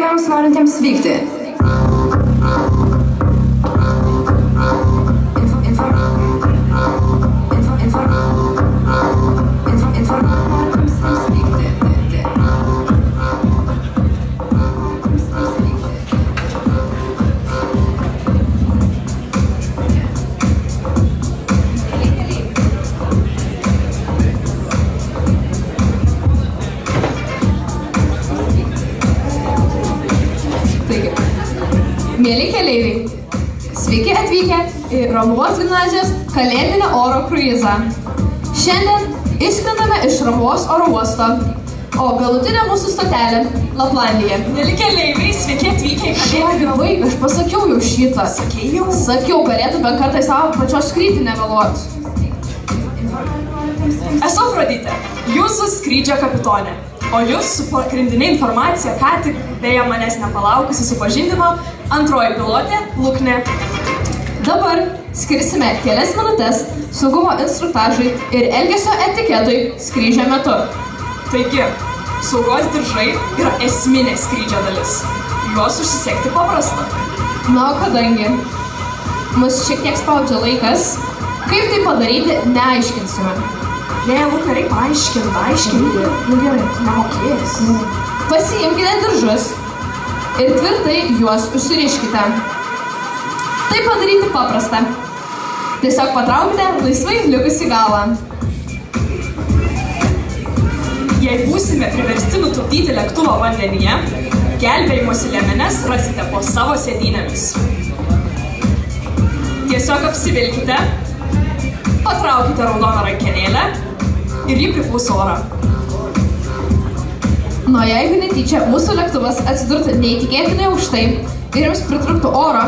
keleiviams norintiems vykti. Mėly keleiviai, sveiki atvykę į Romuvos gimnazijos kalėdinį oro kruizą. Šiandien išskrendame iš Romuvos oro uosto, o galutinė mūsų stotelė – Laplandija. Mėly keleiviai, sveiki atvykę į kalėdinį oro Vaikai, aš pasakiau jau šitą. Sakei jau? Sakiau, galėtų bent kartą į savo pačios skrydį nevėluoti. Esu Afroditė, jūsų skrydžio kapitonė. O jūs su pagrindinė informacija ką tik, beje manęs nepalaukusi, supažindino antroji pilotė Luknė. Dabar skirsime kelias minutės saugumo instruktažui ir elgesio etiketui skrydžio metu. Taigi, saugos diržai yra esminė skrydžio dalis. Juos užsisegti paprasta. Na, o kadangi mus šiek tiek spaudžia laikas, kaip tai padaryti, neaiškinsime. Ne, Luknė, reikia paaiškinti. Nu gerai, tu nemokėsi. Pasiimkite diržus ir tvirtai juos užsiriškite. Tai padaryti paprasta. Tiesiog patraukite laisvai likusį galą. Jei būsime priversti nutupdyti lėktuvo vandenyje, gelbėjimosi liemenes rasite po savo sėdynėmis. Tiesiog apsivilkite, patraukite raudoną rankenėlę ir jį pripūs orą. Nu, jeigu netyčia mūsų lėktuvas atsidurtų neįtikėtinai aukštai ir jums pritrūktų oro,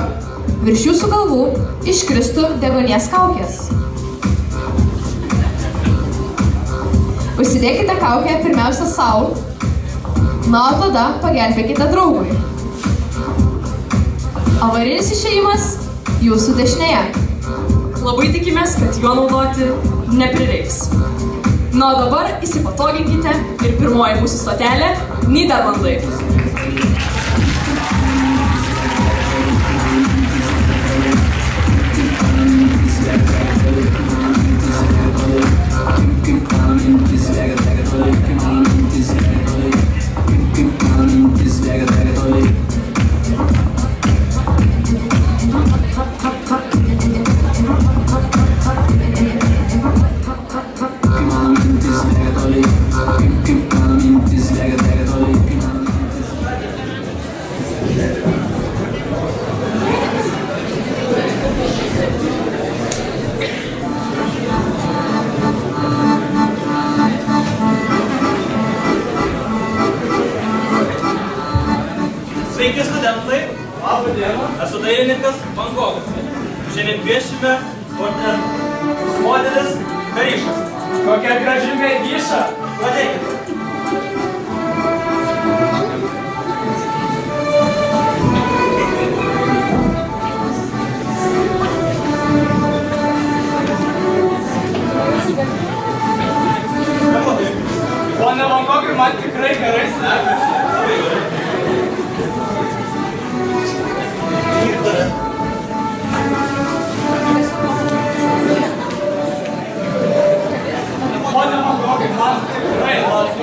virš jūsų galvų iškristų deguonies kaukės. Užsidėkite kaukę pirmiausia sau, na, o tada pagelbėkite draugui. Avarinis išėjimas jūsų dešinėje. Labai tikimės, kad jo naudoti neprireiks. Na, o dabar įsipatoginkite ir pirmoji mūsų stotelė – Nyderlandai. Sveiki studentai, labą dieną, esu dailininkas Bankokas. Šiandien piešime modelis Karišas. Kokia graži mergyša! Pradėkite. Pone Bankokai, man tikrai gerai sekasi. Pone Bankokai, man tikrai labai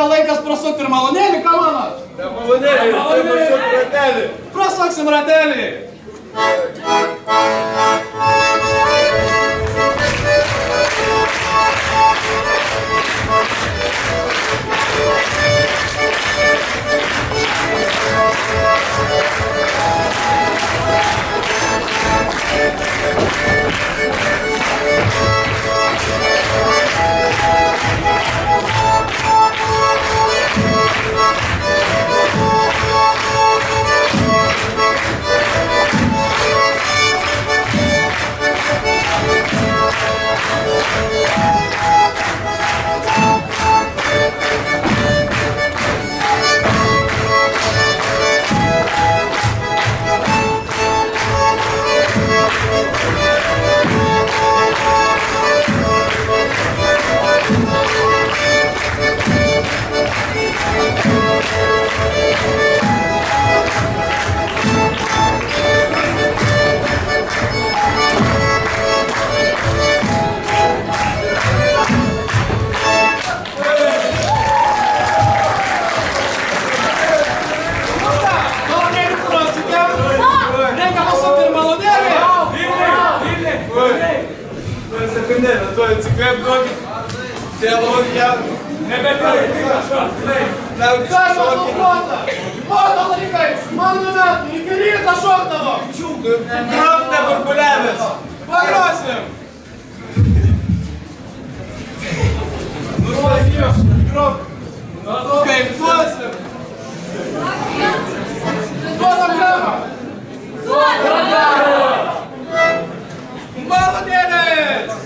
gal laikas prasukti ir malonėlį, ką manot? Ne malonėlį, tai prasukti ratelį. Prasuksim ratelį. Tu atsikvėp duokit. Tėlok jam. Nebekaliai, mano laikais, mano metai, iki ryto šokdavo. Grok neburbuliavęs. Pagrosim. Nuslaikys. Grok. Kaip duosim. Duodam gramą. Duodam gramą. Malonėlės.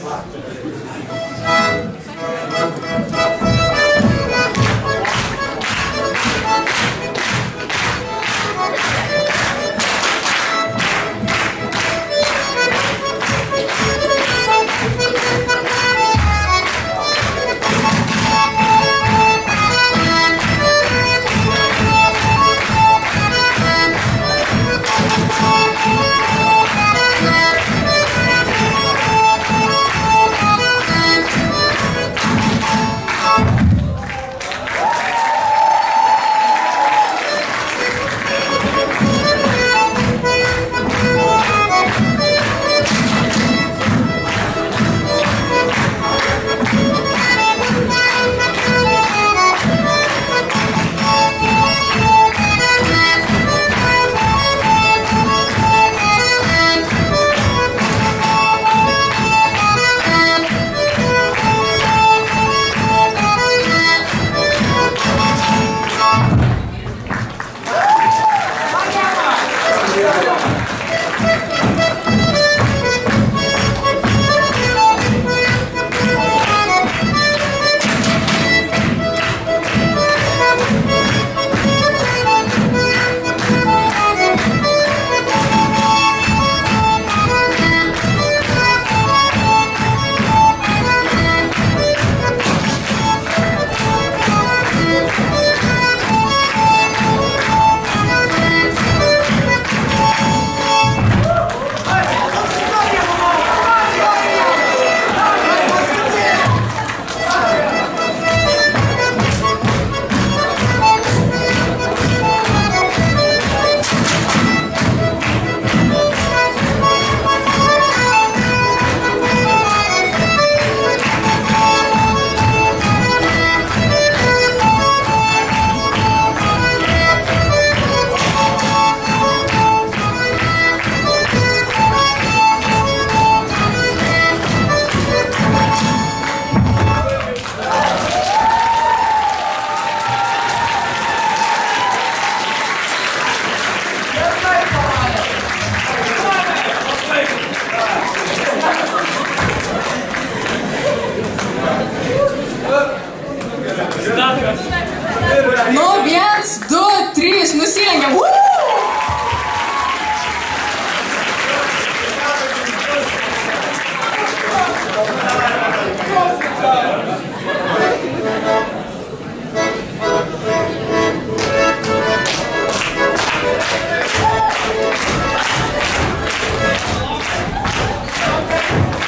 Nu, 1, 2, 3, nusilengiam.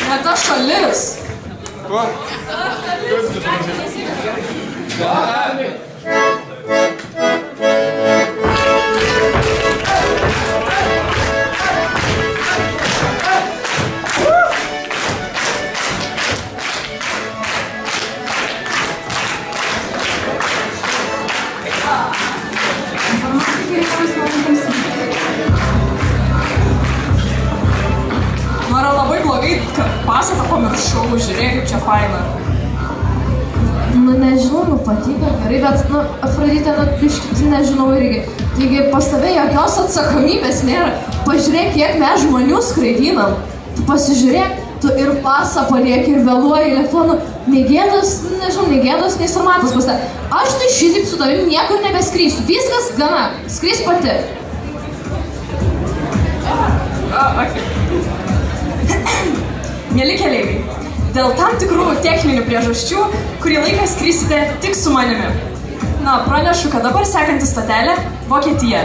Ne ta šalis. Ko? pastatą pamiršau, žiūrėk, kaip čia faina. Nu, nežinau, nu, patiko gerai, bet, nu, Afroditė, nu, biškit, nežinau irgi. Taigi, pas tave jokios atsakomybės nėra. Pažiūrėk, kiek mes žmonių skraidinam. Tu pasižiūrėk, tu ir pasą palieki, ir vėluoji lėktuvą, negėdas, nežinau, negėdas, nei sarmatas pas tave. Aš tai šitaip su tavim niekur nebeskrysiu. Viskas gana, skris pati. Mieli keleiviai, dėl tam tikrų techninių priežasčių, kurį laiką skrisite tik su manimi. Na, pranešu, kad dabar sekanti stotelė – Vokietija.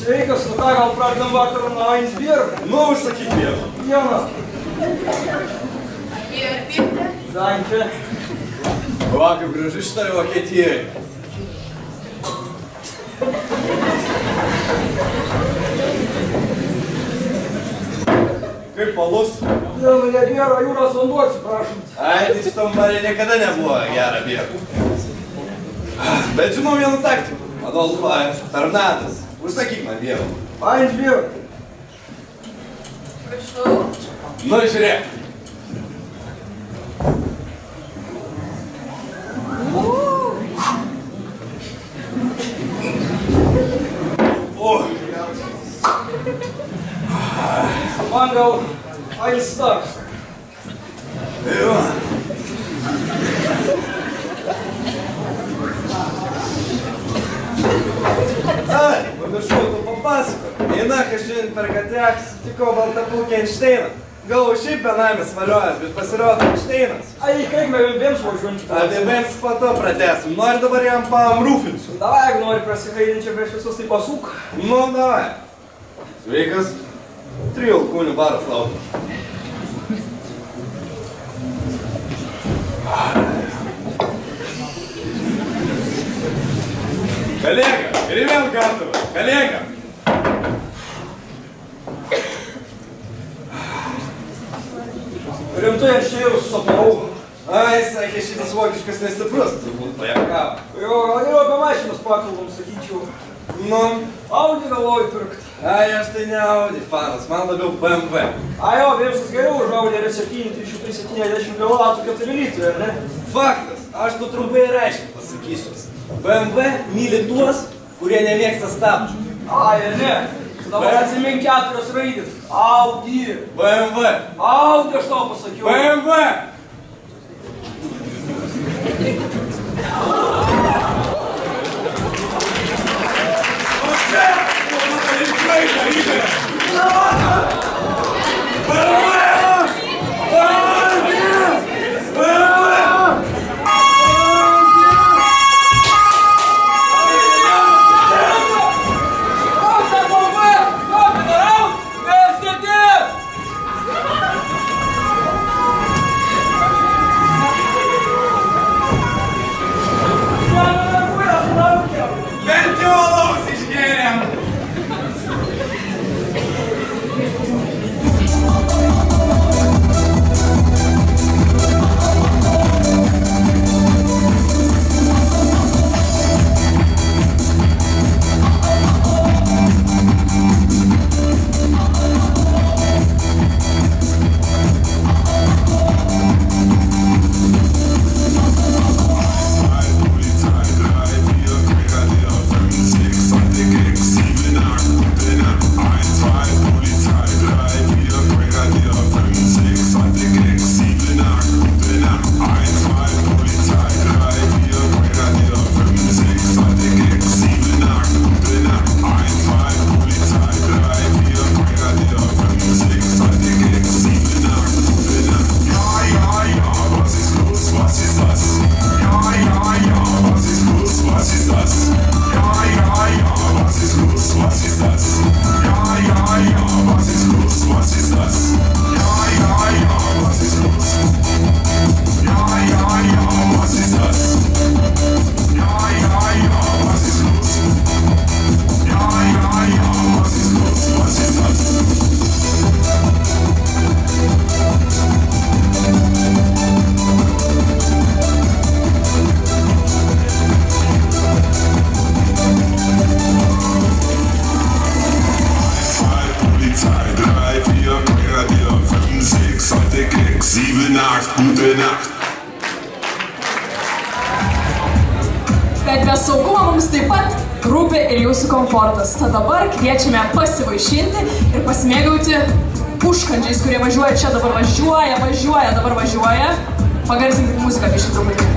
Sveikas, nu ką, gal pradedam vakarą nuo Ainsbjerg? Nu, užsakyk vieną. Vieną. Danke. Va, kaip gražu šitoj Vokietijai. Kaip palus? Ne, nu nebėra jūros vanduo, atsiprašant. Ai, tai šitam barė niekada nebuvo gera bėga. Bet žinau vieną taktiką. Adolfas, Tarnatas. Užsakyk man vieną. Ainsbjerg. Prašau. Nu, žiūrėk. Man gal Ainstar. Jo. Ai, pamiršau, tu papasakok. Eina, kai šiandien per gatvę sutikau baltapūkę Einšteiną. Galvo, šiaip benamis valiojas, bet pasirodo Einšteinas. Ai, kaip mes vėms važiuojant. Apie vėms po to pratęsim. Nori dabar jam pamrūfinsiu. Davai, jeigu nori prasihaidinti čia prieš visus, tai pasuk. Nu, davai. Sveikas. 3 alkūnių baras laukia. Коллега, перемен готова. Коллега. Rimtai aš čia jau susapnau. Ai, sakė, šitas vokiškas nestiprus, turbūt pajakavo. Jo, gal geriau apie mašinas pakalbam, sakyčiau. Nu, Audi galvoju pirkt. ai, aš tai ne Audi fanas, man labiau BMW. Ai, jo, vėmsas geriau už Audi R7 370 kW 4 litrai, ar ne? Faktas, aš tu trumpai ir aiškiai pasakysiu. BMW myli tuos, kurie nemėgsta stabdžių. Ai, ar ne? Dabar atsimink 4 raidės. Audi. BMW. Audi, aš tau pasakiau. BMW. 7, 8, gute Nacht. Bet be saugumo mums taip pat rūpi ir jūsų komfortas. Tad dabar kviečiame pasivaišinti ir pasimėgauti užkandžiais, kurie važiuoja čia, dabar važiuoja. Pagarsinkit muziką biškį truputį.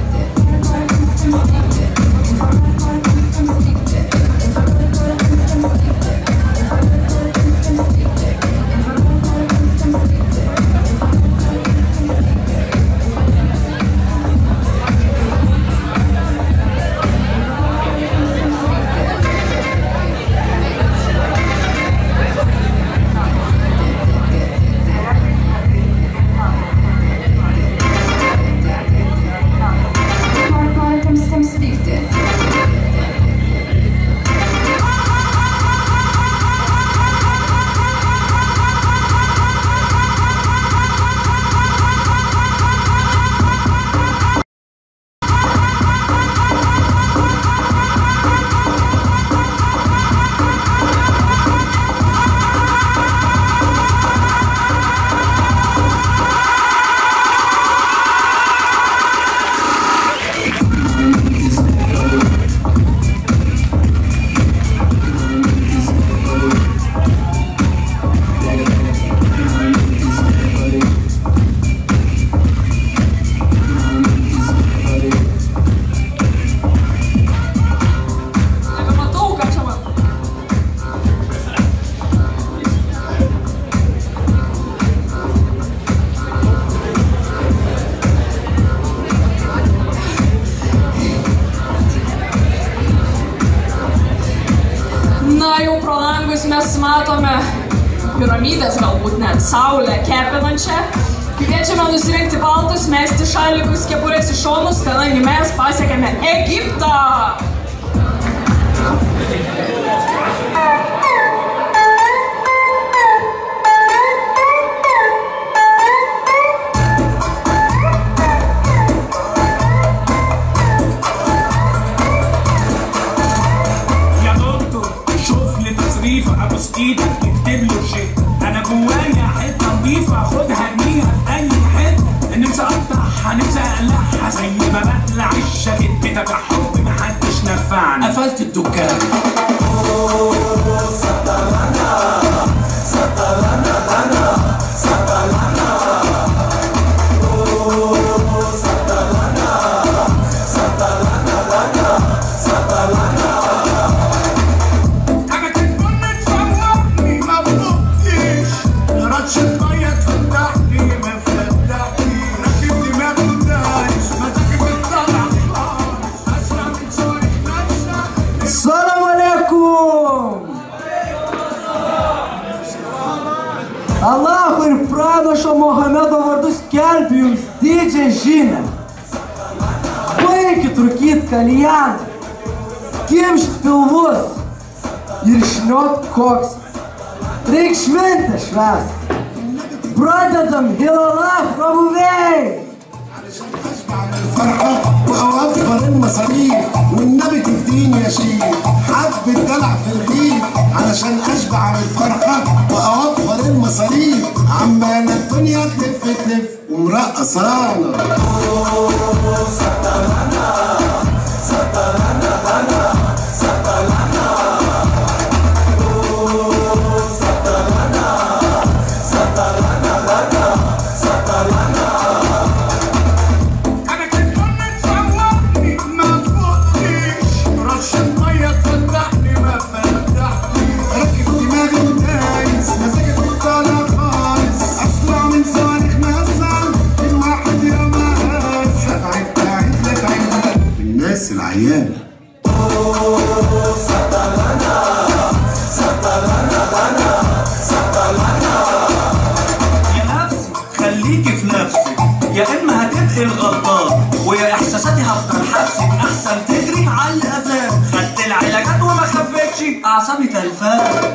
Mes matome piramidės, galbūt net saulę kepinančią. Kviečiame nusirinkti paltus, mesti šalikus, kepurės į šonus, kadangi mes pasiekėme Egiptą. ايدك تكتب له شيء انا جوايا حته نضيفه خدها ارميها في اي حته نفسي اقطعها نفسي اقلعها زي ما بقلع الجاكيت بتاع حب محدش نفعني قفلت الدكان Allahu ir pranašo Mohamedo vardu skelbiu jums didžią žinią. Baikit rūkyt kaljaną, kimšt pilvus ir šniot koks. Reik šventę švęsti. Pradedam Hilallah prabuviai! الفرحة وأوفر المصاريف والنبي تديني يا شيخ حبة دلع في الرغيف علشان أشبع بالفرحة وأوفر المصاريف عمالة الدنيا تلف تلف ومرقصانا العيال يا نفسي خليكي في نفسك يا اما هتبقي الغلطان ويا احساساتي هفضل حبسك احسن تجري على الافلام خدت العلاجات وما خفتش اعصابي تلفان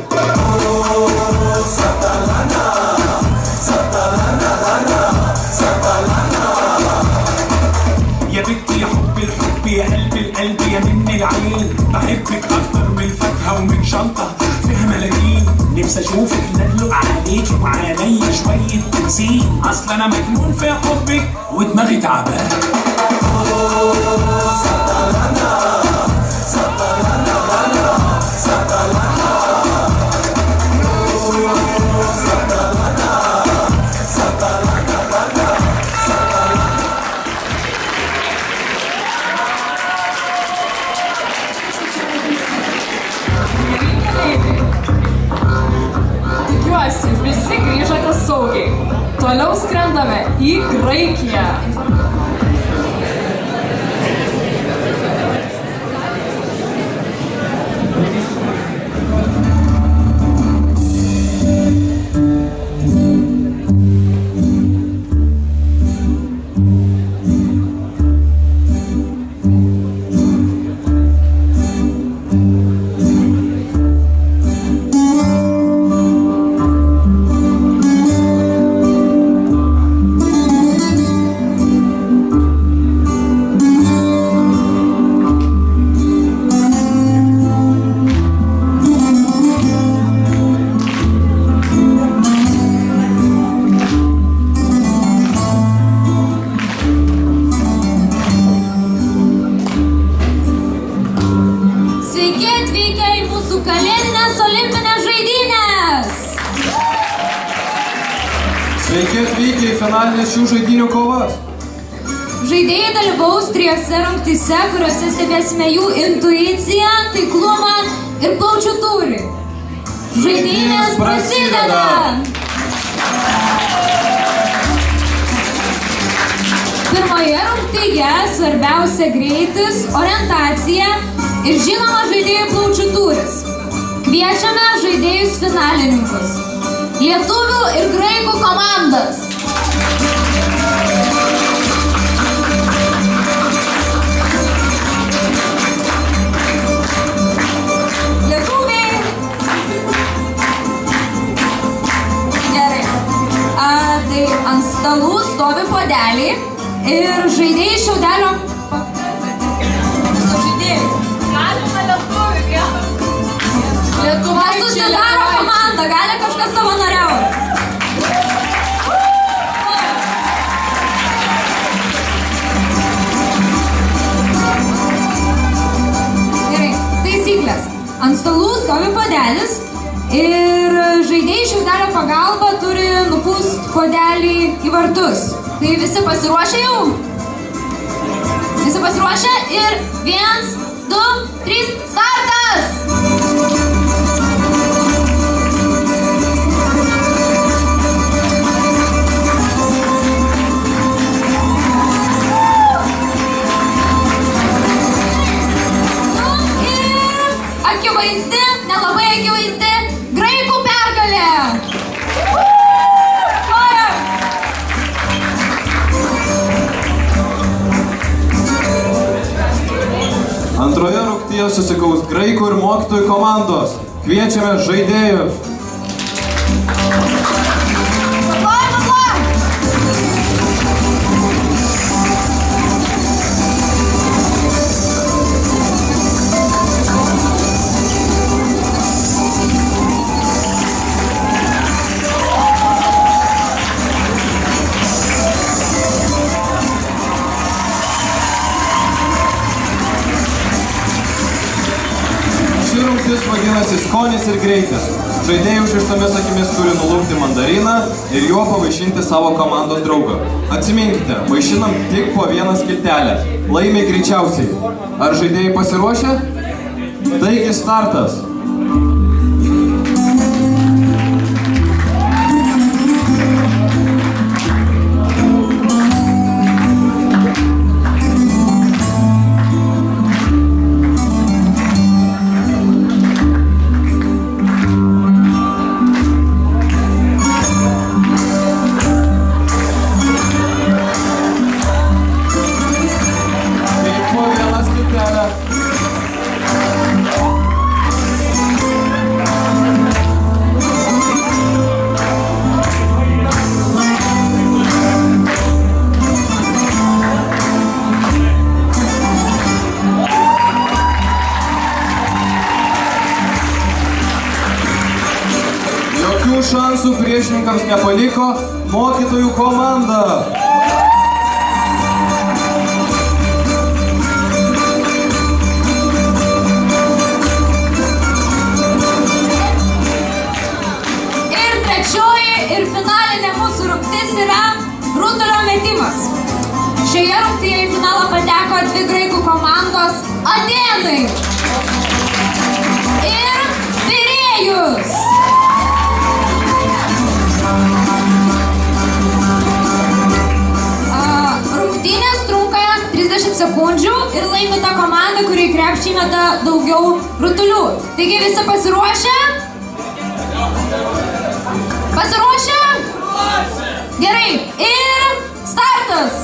يا بنتي يا حبي الحب يا قلبي القلب يا مني العين بحبك اكتر من الفاكهه ومن شنطه فيها ملايين نفسي اشوفك ندلق عليك وعليا شويه تمثيل، اصل انا مجنون في حبك ودماغي تعبان. Tikiuosi, visi grįžote saugiai. Toliau skrendame į Graikiją. Sveiki atvykę į finalinės šių žaidynių kovas. Žaidėjai dalyvaus 3 rungtyse, kuriuose stebėsime jų intuiciją, taiklumą ir plaučių tūrį. Žaidynės prasideda! Pirmoje rungtyje svarbiausia greitis, orientacija ir žinoma žaidėjų plaučių tūris. Kviečiame žaidėjus finalininkus. Lietuvių ir graikų komandas. Lietuviai. Gerai. Tai ant stalų stovi puodeliai ir žaidėjai šiaudelio... Žaidėjai. Galima lietuvių, gerai. Lietuva susidaro komanda, gali kažkas savanoriauti. Gerai, taisyklės. Ant stalų stovi puodelis ir žaidėjai šiaudelio pagalba turi nupūst puodelį į vartus. Tai visi pasiruošę jau? Visi pasiruošę ir 1, 2, 3, startas! Akivaizdi, nelabai akivaizdi, graikų pergalė! Antroje rungtyje susikaus graikų ir mokytojų komandos. Kviečiame žaidėjus. Vadinasi skonis ir greitis. Žaidėjai užrištomis akimis turi nulupti mandariną ir juo pavaišinti savo komandos draugą. Atsiminkite, vaišinam tik po vieną skiltelę. Laimi greičiausiai. Ar žaidėjai pasiruošę? Taigi startas. šansų priešininkams nepaliko mokytojų komanda. Ir trečioji ir finalinė mūsų rungtis yra rutulio metimas. Šioje rungtyje į finalą pateko dvi graikų komandos Atėnai ir Pirėjus. Rungtynės trunka 30 sekundžių ir laimi ta komanda, kuri krepšį meta daugiau rutulių. Taigi visi pasiruošę? Pasiruošę? Gerai. Ir startas.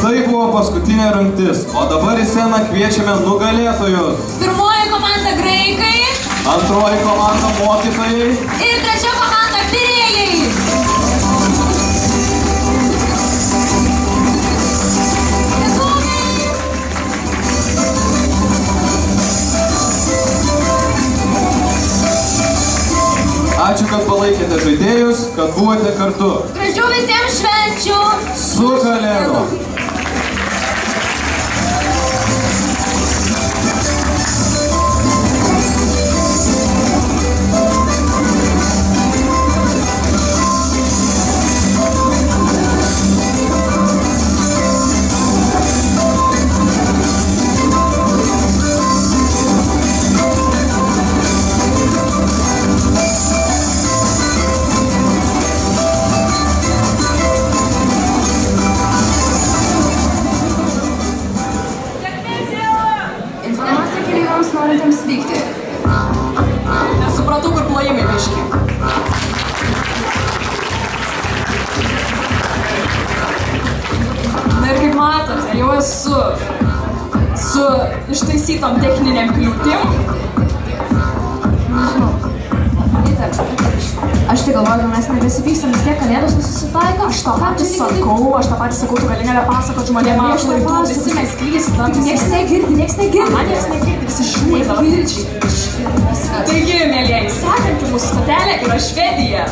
Tai buvo paskutinė rungtis, o dabar į sceną kviečiame nugalėtojus. Pirmoji komanda graikai. Antroji komanda mokytojai. Ir trečia komanda pirėjai. Ačiū, kad palaikėte žaidėjus, kad buvote kartu. Gražių visiems švenčių. Su Kalėdom. norintiems vykti. Nesupratau, kur plojimai biški. Na ir kaip matote, jau esu su ištaisytom techniniam kliūtim. Nežinau. Aš tai galvoju, kad mes nebesipykstam, vis tiek kalėdos nesusitaiko. Aš tą patį sakau, tu gali nebepasakot žmonėm klaidų, visi mes klystam. Niekas negirdi. Man niekas negirdi, visi žiūri tavo girdžiai. Taigi, mėlieji, sekanti mūsų stotelė yra Švedija.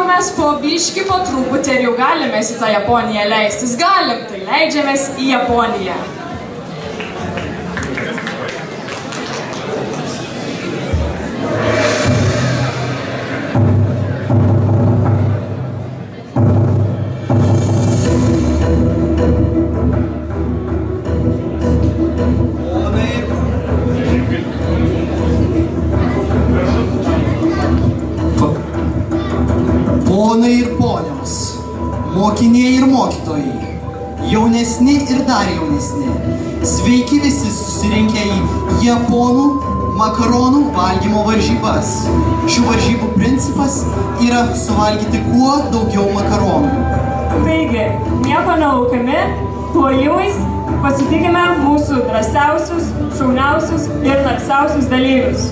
jau mes po biškį po truputį ir jau galime į tą Japoniją leistis. Galim, tai leidžiamės į Japoniją. Ponai ir ponios, mokiniai ir mokytojai, jaunesni ir dar jaunesni, sveiki visi susirinkę į japonų makaronų valgymo varžybas. Šių varžybų principas yra suvalgyti kuo daugiau makaronų. Taigi, nieko nelaukami, plojimais pasitikime mūsų drąsiausius, šauniausius ir narsiausius dalyvius.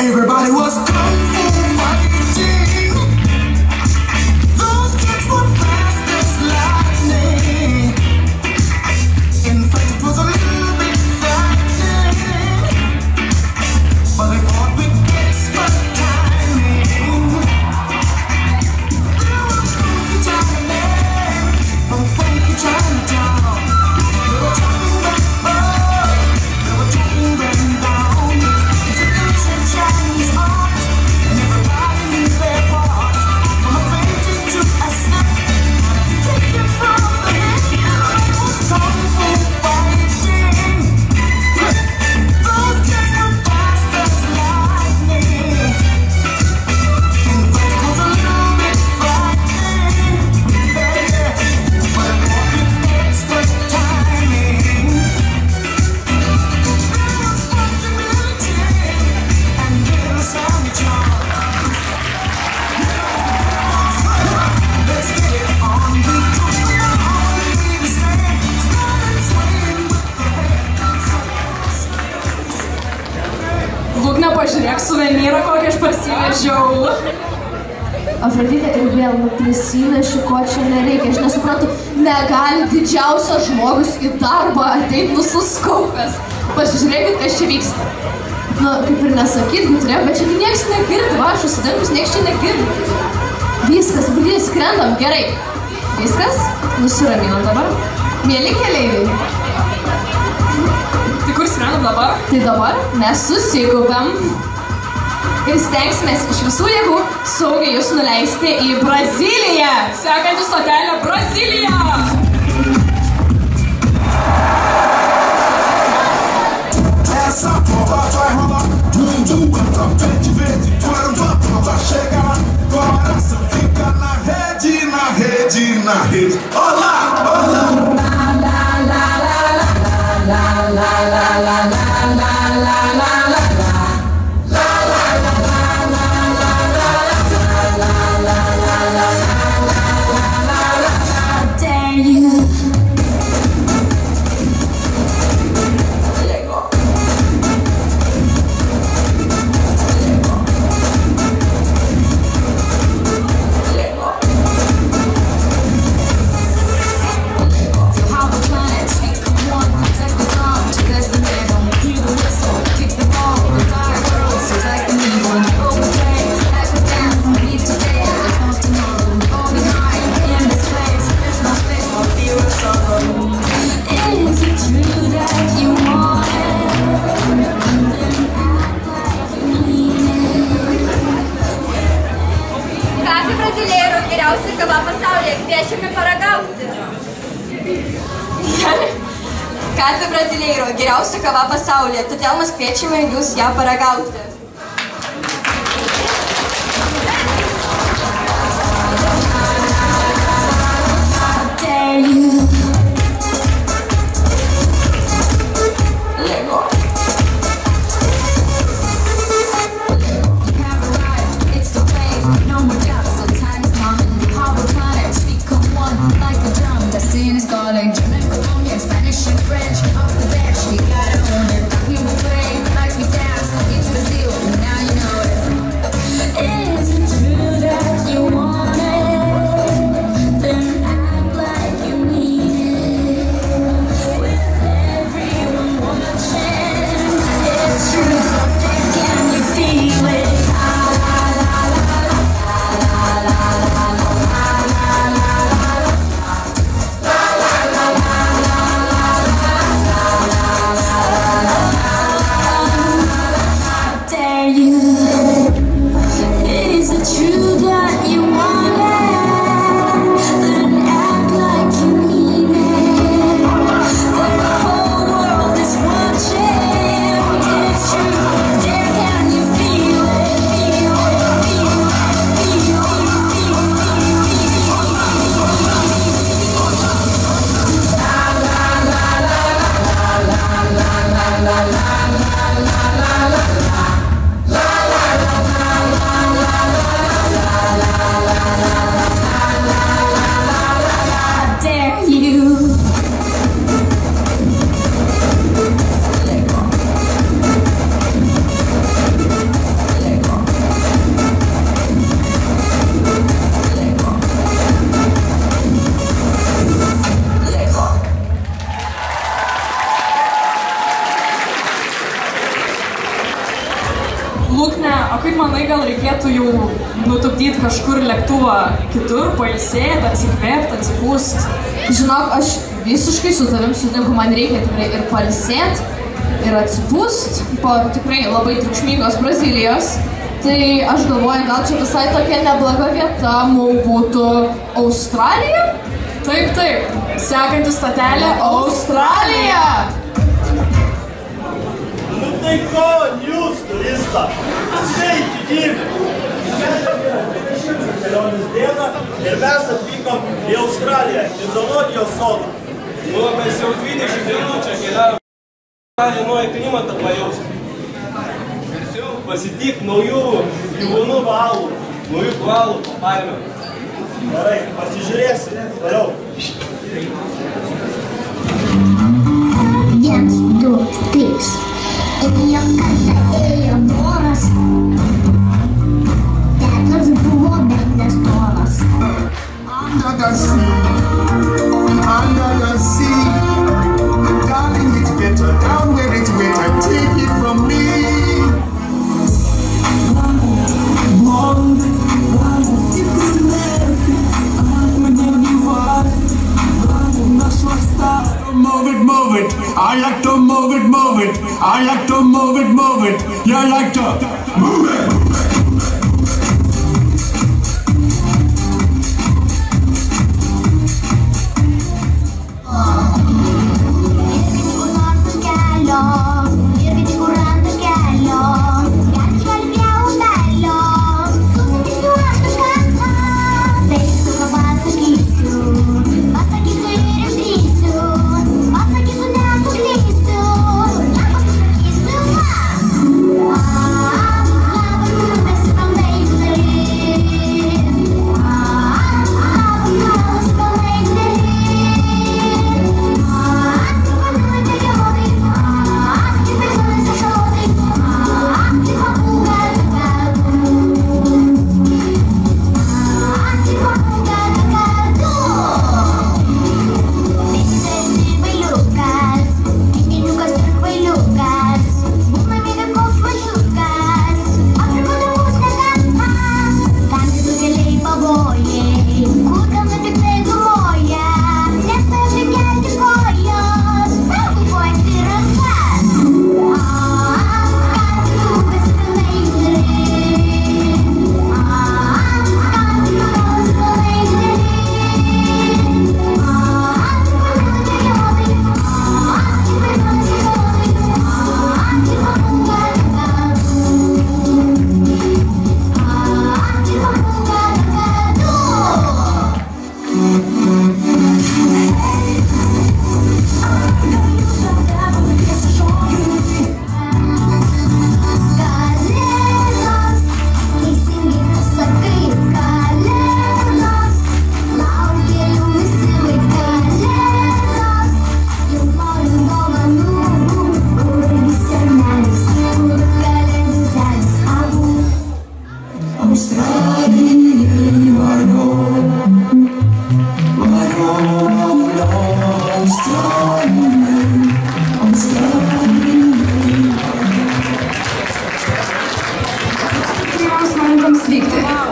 Everybody was kung fu fighting. Those aš parsivežiau. Afroditė ir vėl prisineši, ko čia nereikia. Aš nesuprantu, negali didžiausias žmogus į darbą ateiti nusiskaupęs. Pasižiūrėkit, kas čia vyksta. Nu, kaip ir nesakyt, turėjau, bet čia nieks negirdi, va, aš užsidengus, nieks čia negirdi. Viskas, būdė, skrendam, gerai. Viskas, nusiraminam dabar. Mėly keleiviai. Tai kur skrendam dabar? Tai dabar mes susikaupiam ir stengsimės iš visų jėgų saugiai jūs nuleisti į Braziliją. Sekantį stotelę Brazilija. Essa porra vai rolar, canta, verde, tu era vai chegar lá, coração fica na rede, na rede, na rede. Olá, olá. La la la la la la la la la la la la. Kafė Braziliero, geriausia kava pasaulyje, todėl mes kviečiame jūs ją paragauti. Kažkur lėktuvą kitur, pailsėti, atsikvėpti, atsipūst. Žinok, aš visiškai su tavim sutinku, man reikia tikrai ir pailsėti, ir atsipūst po tikrai labai triukšmingos Brazilijos. Tai aš galvoju, gal čia visai tokia neblaga vieta mums būtų Australija? Taip, taip. Sekanti stotelė Australija. Nu tai ko, jūs, turista? Sveiki, gyvi! Kelionės dieną ir mes atvykom į Australiją, į zoologijos sodą. Nu, mes jau 20 dienų čia keliavom. Australiją naują klimatą pajausti. Pasitik naujų gyvūnų valų, naujų valų papaimę. Gerai, pasižiūrėsim. Toliau. 1, 2, 3. Ėjo kartą, ėjo voras. move it. You like to move it.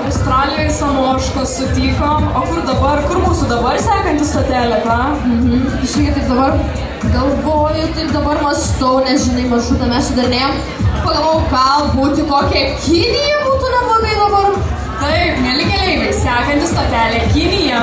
Australijoje Samoškos sutikom, o kur mūsų dabar sekanti stotelė, ką? Žiūrėk, taip dabar galvoju, taip dabar mąstau, nes žinai, maršrutą mes sudarinėjom. Pagalvojau, galbūt kokia Kinija būtų neblogai dabar. Taip, mėly keleiviai, sekanti stotelė Kinija.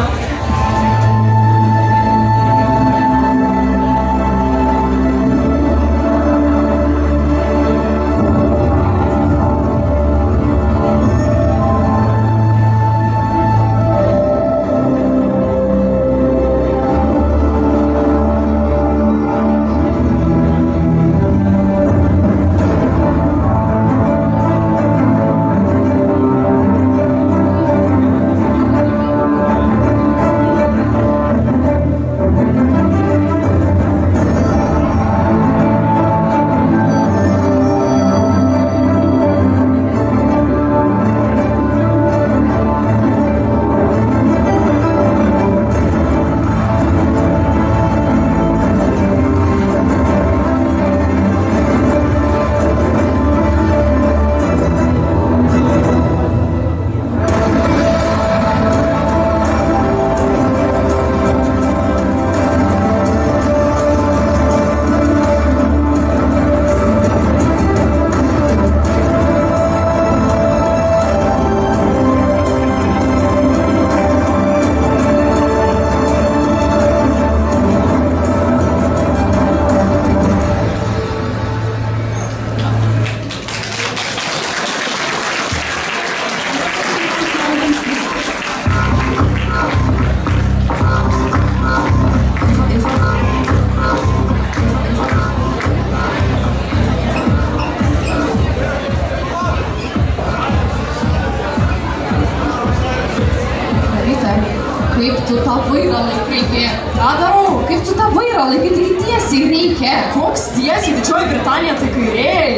Kaip tu tą vairą laikai? Ką darau? Kaip tu tą vairą laikai? Taigi tiesiai reikia. Koks tiesiai? Didžioji Britanija tai kairiai.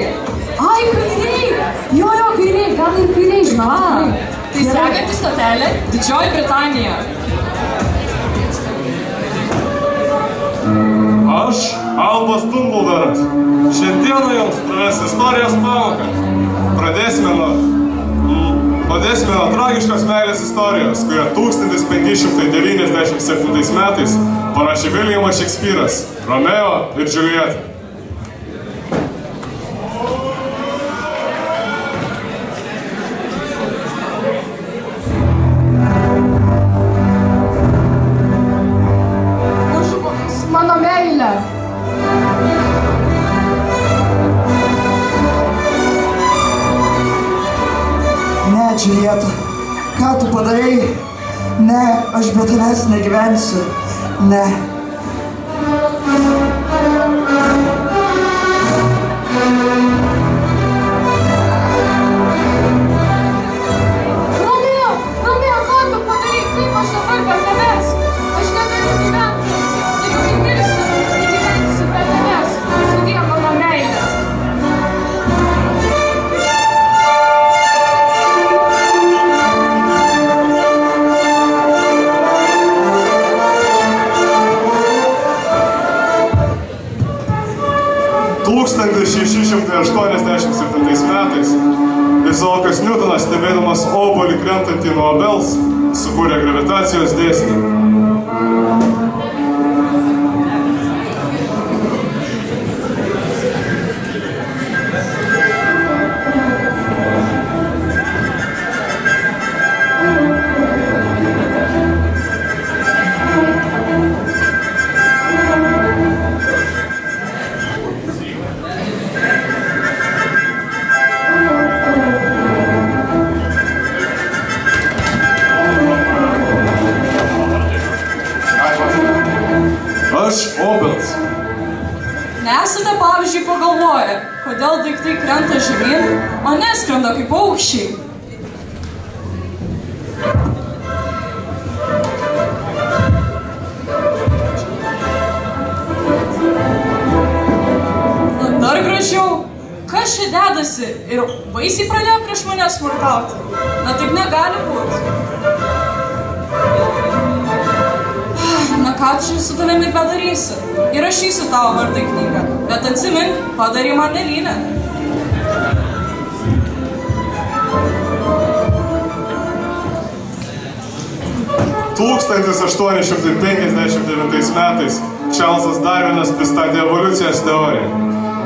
Ai, kairiai. Jo, kairiai. Gal ir kairiai, žinai. Tai sekanti stotelė Didžioji Britanija. Aš, Albas Dumbledoras. Šiandieną jums praves istorijos pamoką. Pradėsime nuo tragiškos meilės istorijos, kurią 1597 metais parašė Viljamas Šekspyras, Romeo ir Džiuljeta. Ne, Džiulieta, ką tu padarei? Ne, aš be tavęs negyvensiu. Ne. Romeo, ką tu padarai? Kaip aš dabar be tavęs? Aš negaliu gyventi. Jeigu įmirsiu, gyvensiu be tavęs. Sudie mano meilę. metais Izaokas Niutonas, stebėdamas obuolį krentantį nuo obels, sukūrė gravitacijos dėsnį. Nesate, pavyzdžiui, pagalvoję, kodėl daiktai krenta žemyn, o neskrenda kaip paukščiai. Dar gražiau, kas čia dedasi ir vaisiai pradėjo prieš mane smurtauti. Na taip negali būti. Na ką tu su tavimi bedarysi? Įrašysiu tavo vardą į knygą, bet atsimink, padarai man nelynę. Tūkstantis 1859 metais Čarlzas Darvinas pristatė evoliucijos teoriją.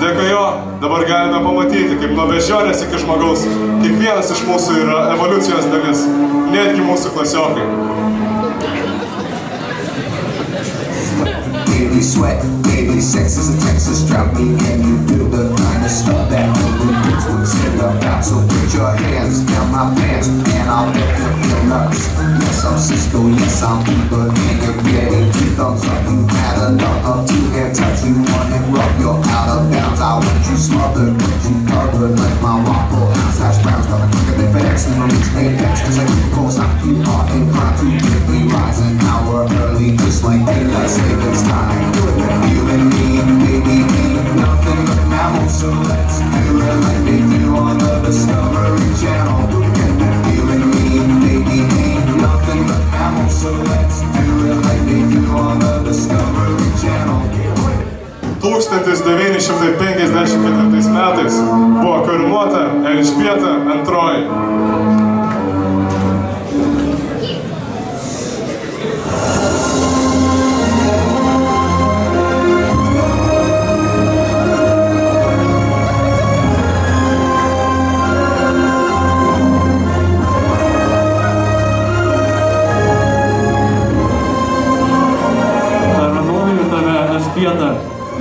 Dėka jo dabar galime pamatyti, kaip nuo beždžionės iki žmogaus kiekvienas iš mūsų yra evoliucijos dalis, netgi mūsų klasiokai. Daily sweat, daily sex is a Texas drought. Me and you feel the kind of stuff that only kids would send about. So put your hands down my pants and I'll make you feel nuts. Yes, I'm Cisco, yes, I'm Bieber. And you're getting 2 thumbs up. You had enough of 2-hand touch. You want it rough, you're out of bounds. I want you smothered, want you covered like my waffle house hash browns. Got a quicker than FedEx and I'm reaching apex. Cause I keep course, I keep hard inclined to get me rise an hour early, just like daylight savings time. You and me, baby, ain't nothing but mammals. So let's do it like they do on the Discovery Channel. You and me, baby, ain't nothing but mammals. So let's do it like they do on the Discovery Channel. 1954 metais buvo karūnuota Elžbieta II.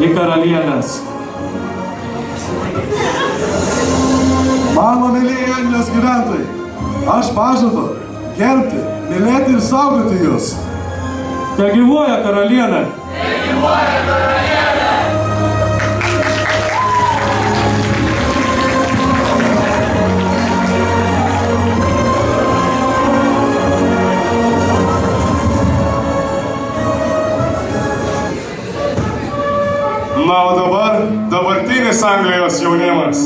Į karalienės. Mano mėlyje Anglijos gyventojai, aš pažadu gerbti, mylėti ir saugoti jūs. Te gyvuoja karalienė. Te gyvuoja karalienė. Na, o dabartinis Anglijos jaunimas.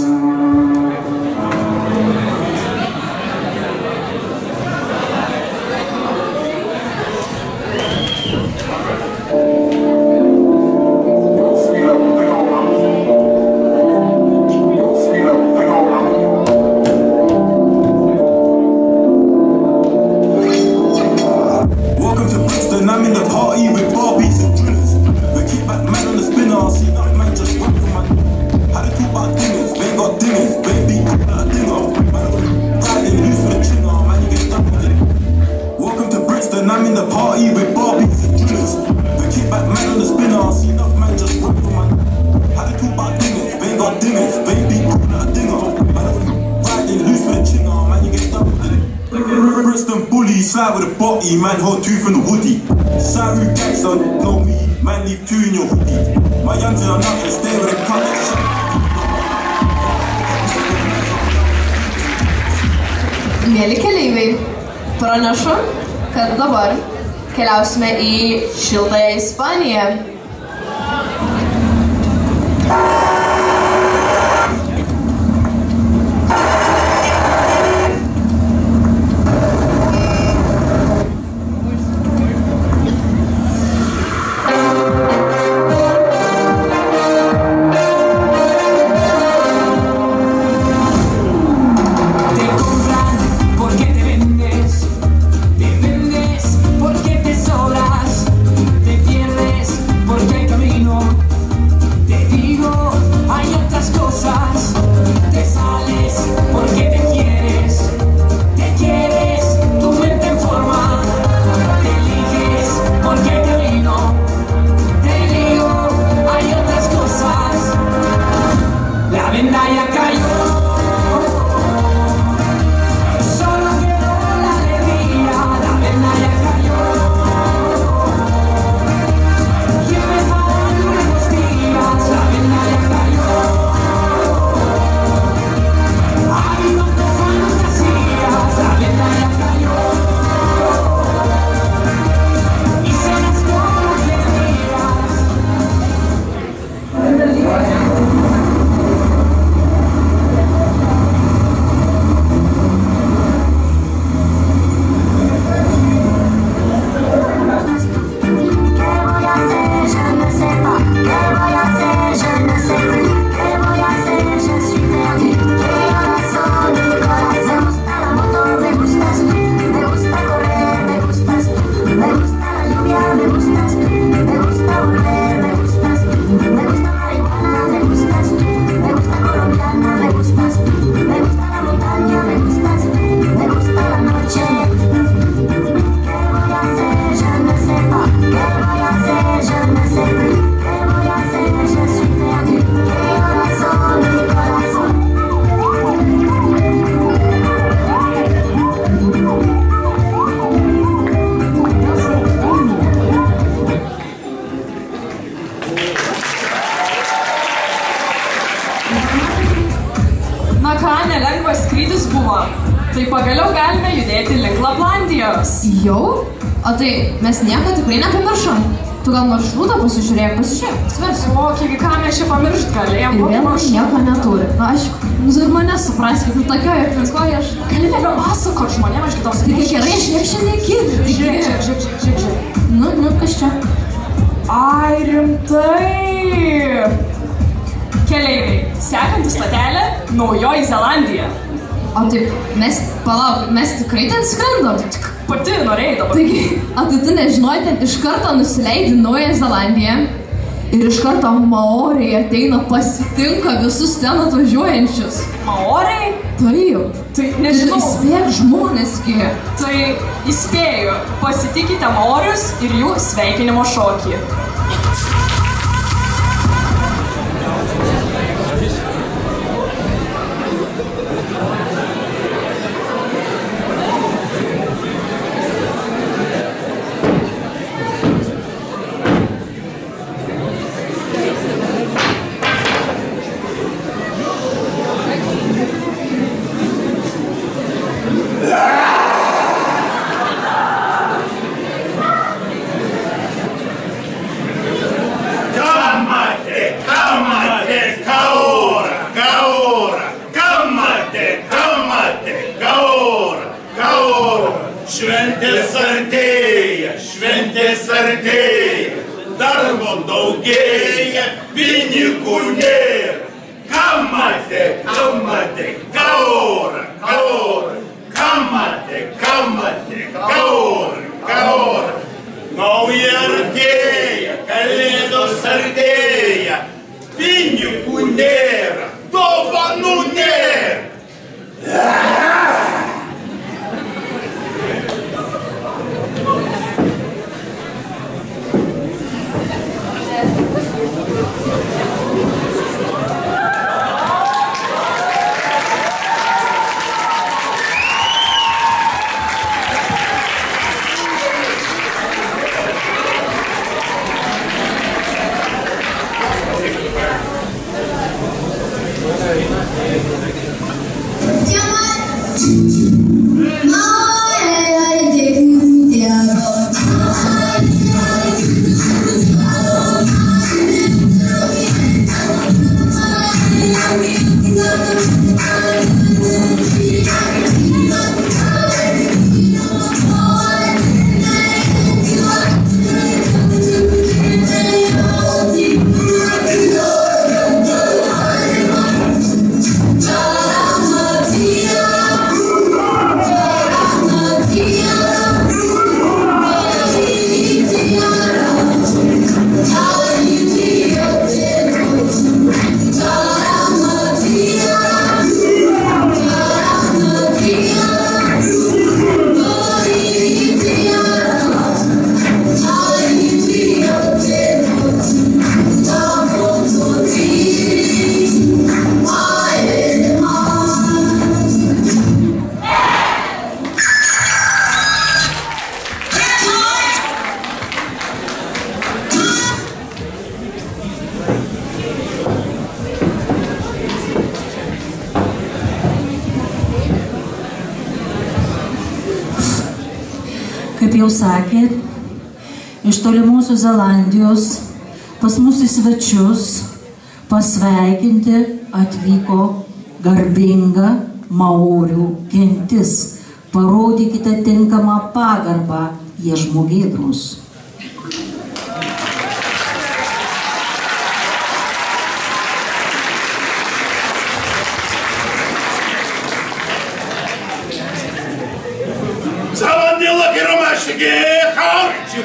Welcome to Brixton, I'm in the party with Barbies and drillers. The kickback man on the spinner, see that man just run for my. Had to talk about dinners, they got first een bully, zwaar with a body, man houdt u van een hoodie. Sorry guys don't know me, man leave you in your hoodie. My young's are not as stay with a color. Mėly keleiviai, pranešu, kad dabar keliausime į šiltąją Ispaniją. Tai pagaliau galime judėti link Laplandijos. Jau? O tai mes nieko tikrai nepamiršom. Tu gal maršrutą pasižiūrėk, atsiversi. O, kiek ką mes čia pamiršt galėjom. Ir vėl nieko neturi. Na, aišku, ir mane supras, kad tu tokioje aplinkoje aš... Gali nebepasakot žmonėm, aš kitos sakyčiau. Tai gerai, aš niek šiandien girdi. Žiūrėk. Nu, kas čia? Ai, rimtai. Keleiviai, sekanti stotelė – Naujoji Zelandija. O taip, mes tikrai ten skrendam? Pati norėjai dabar. Taigi, tai tu nežinoj, ten iš karto nusileidi Naująją Zelandiją ir iš karto maoriai ateina pasitinka visus ten atvažiuojančius. Maoriai? Taip. Tai nežinau. Įspėk žmonėski. Tai įspėju, pasitikite maorius ir jų sveikinimo šokį. Šventės artėja, darbo daugėja, pinigų nėra. Kam matė, kaora, kam matė, kaora. Nauja artėja, kalėdos artėja, pinigų nėra, dovanų nėra. Kaip jau sakėt, iš tolimosios Zelandijos pas mus į svečius pasveikinti atvyko garbinga maorių gentis. Parodykite tinkamą pagarbą, jie žmogėdrus. Savandila kiromašigi,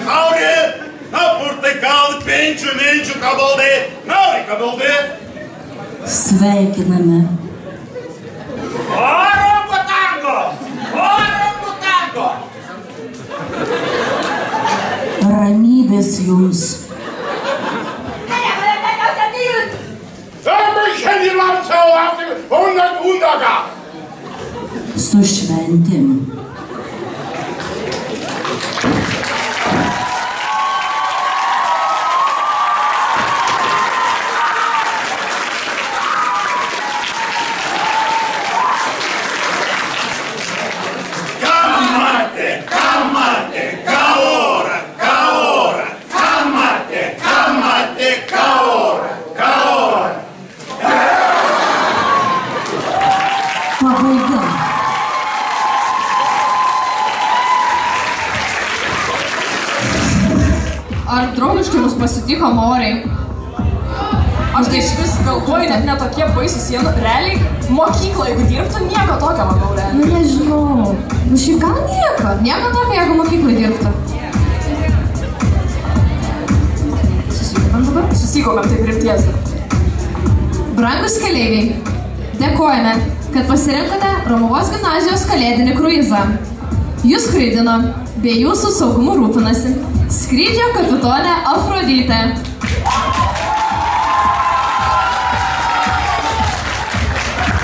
hauri, apurtai gal penčių kabaldai, nauri kabaldai. Sveikiname. Orangutango! Ramybės jums. Su šventėm. Ar draugiškai mus pasitiko maoriai? Aš tai iš vis galvoju, net netokie baisus jie, realiai mokyklą, jeigu dirbtų, nieko tokio, manau, realiai. Nu nežinau, nu šiaip gal nieko, nieko tokio, jeigu mokyklai dirbtų. Susikopėm dabar? Susikopėm, taip rimties. Brangus keleiviai, dėkojame, kad pasirinkote Romuvos gimnazijos kalėdinį kruizą. Jūs skraidino, bei jūsų saugumu rūpinasi skrydžio kapitonė Afroditė.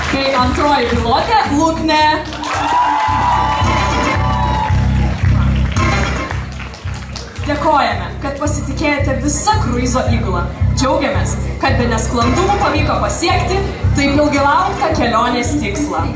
Kai antroji pilotė Luknė. Dėkojame, kad pasitikėjote visą kruizo įgulą. Džiaugiamės, kad be nesklandumų pavyko pasiekti taip ilgai lauktą kelionės tikslą.